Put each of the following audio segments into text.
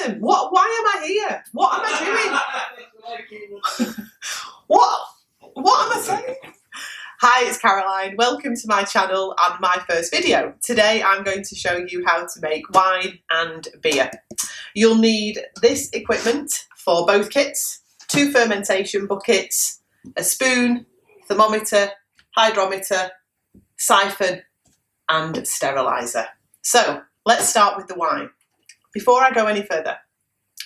them. Why am I here? What am I doing? What am I saying? Hi, it's Caroline. Welcome to my channel and my first video. Today I'm going to show you how to make wine and beer. You'll need this equipment for both kits, 2 fermentation buckets, a spoon, thermometer, hydrometer, siphon and steriliser. So let's start with the wine. Before I go any further,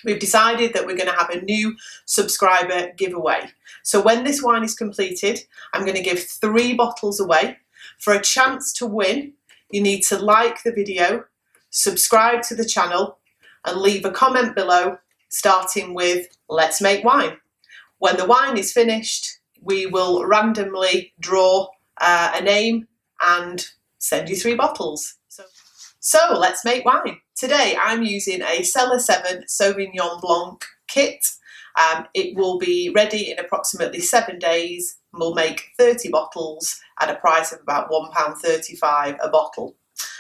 we've decided that we're going to have a new subscriber giveaway. So when this wine is completed, I'm going to give 3 bottles away. For a chance to win, you need to like the video, subscribe to the channel and leave a comment below starting with "Let's make wine." When the wine is finished, we will randomly draw a name and send you 3 bottles. So let's make wine. Today I'm using a Cellar 7 Sauvignon Blanc kit. It will be ready in approximately 7 days. We'll make 30 bottles at a price of about £1.35 a bottle.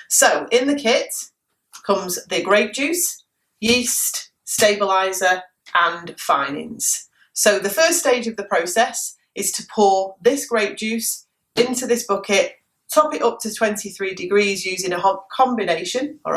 So in the kit comes the grape juice, yeast, stabiliser and finings. So the first stage of the process is to pour this grape juice into this bucket, top it up to 23 degrees using a combination of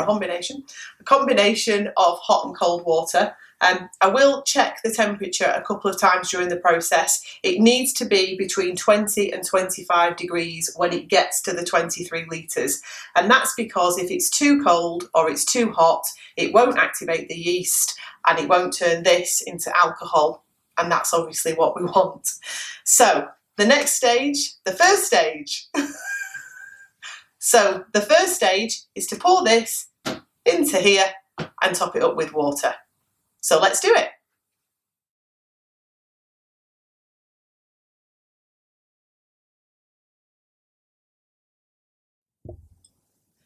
hot and cold water. I will check the temperature a couple of times during the process. It needs to be between 20 and 25 degrees when it gets to the 23 litres. And that's because if it's too cold or it's too hot, it won't activate the yeast and it won't turn this into alcohol. And that's obviously what we want. So the next stage, the first stage. So the first stage is to pour this into here and top it up with water. So let's do it.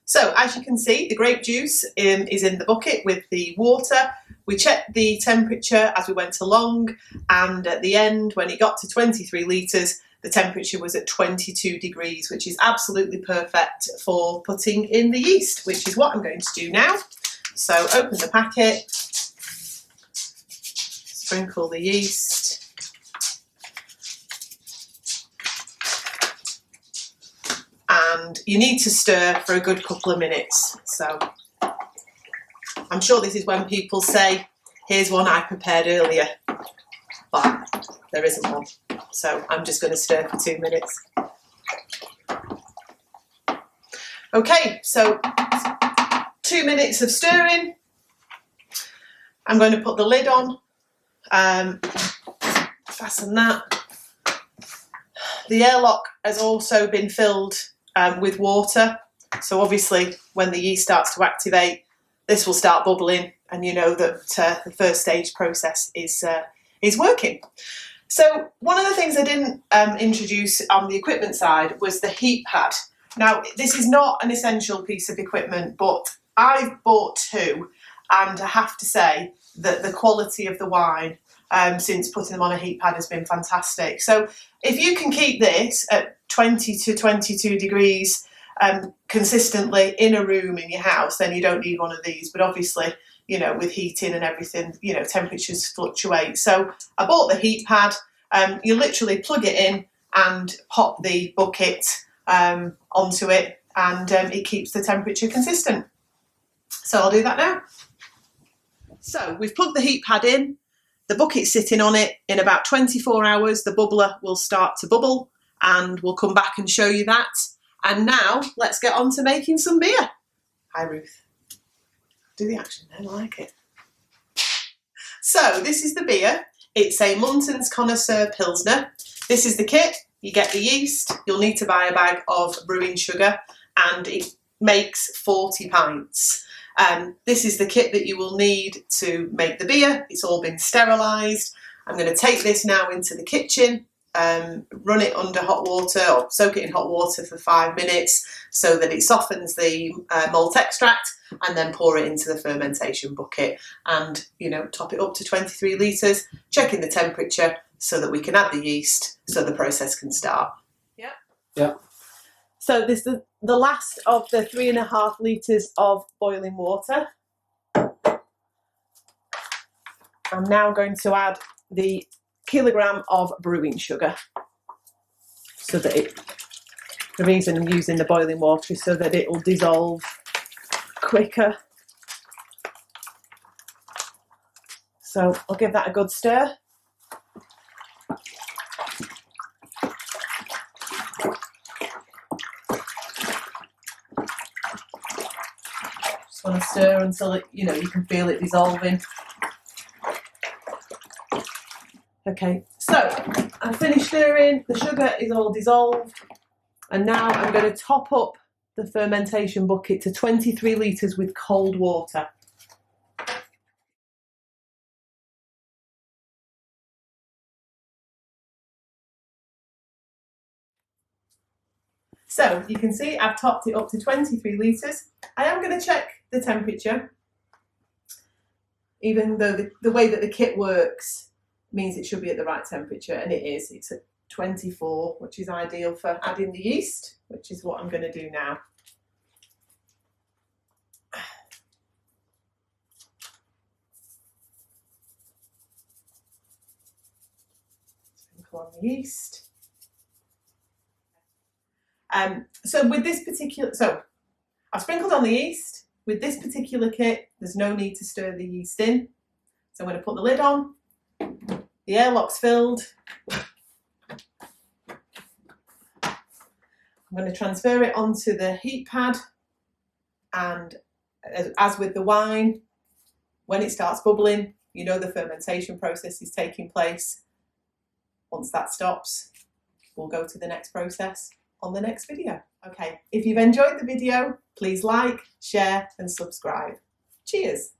So as you can see, the grape juice is in the bucket with the water. We checked the temperature as we went along, and at the end, when it got to 23 litres, the temperature was at 22 degrees, which is absolutely perfect for putting in the yeast, which is what I'm going to do now. So open the packet, sprinkle the yeast, and you need to stir for a good couple of minutes. So I'm sure this is when people say, "Here's one I prepared earlier," but there isn't one. So I'm just going to stir for 2 minutes. Okay, so 2 minutes of stirring. I'm going to put the lid on, fasten that. The airlock has also been filled with water. So obviously when the yeast starts to activate, this will start bubbling and you know that the first stage process is working. So one of the things I didn't introduce on the equipment side was the heat pad. Now this is not an essential piece of equipment, but I've bought 2 and I have to say that the quality of the wine since putting them on a heat pad has been fantastic. So if you can keep this at 20 to 22 degrees consistently in a room in your house, then you don't need one of these. But obviously, you know, with heating and everything, you know, temperatures fluctuate. So I bought the heat pad. You literally plug it in and pop the bucket onto it, and it keeps the temperature consistent. So I'll do that now. So we've plugged the heat pad in. The bucket's sitting on it. In about 24 hours, the bubbler will start to bubble, and we'll come back and show you that. And now let's get on to making some beer. Hi, Ruth. Do the action then, I like it. So this is the beer. It's a Muntons Connoisseurs Pilsner. This is the kit. You get the yeast. You'll need to buy a bag of brewing sugar, and it makes 40 pints. This is the kit that you will need to make the beer. It's all been sterilised. I'm going to take this now into the kitchen, run it under hot water or soak it in hot water for 5 minutes so that it softens the malt extract, and then pour it into the fermentation bucket and, you know, top it up to 23 litres, checking the temperature so that we can add the yeast so the process can start. Yeah. Yeah. So this is the last of the 3.5 litres of boiling water. I'm now going to add the kilogram of brewing sugar, so that the reason I'm using the boiling water is so that it will dissolve quicker. So I'll give that a good stir. Just want to stir until it, you can feel it dissolving. Okay, so I've finished stirring, the sugar is all dissolved, and now I'm going to top up the fermentation bucket to 23 litres with cold water. So you can see I've topped it up to 23 litres. I am going to check the temperature, even though the way that the kit works means it should be at the right temperature, and it is. It's at 24, which is ideal for adding the yeast, which is what I'm going to do now. Sprinkle on the yeast. So I've sprinkled on the yeast. With this particular kit, there's no need to stir the yeast in. So I'm going to put the lid on. The airlock's filled. I'm going to transfer it onto the heat pad, and as with the wine, when it starts bubbling, you know the fermentation process is taking place. Once that stops, we'll go to the next process on the next video. Okay, if you've enjoyed the video, please like, share and subscribe. Cheers!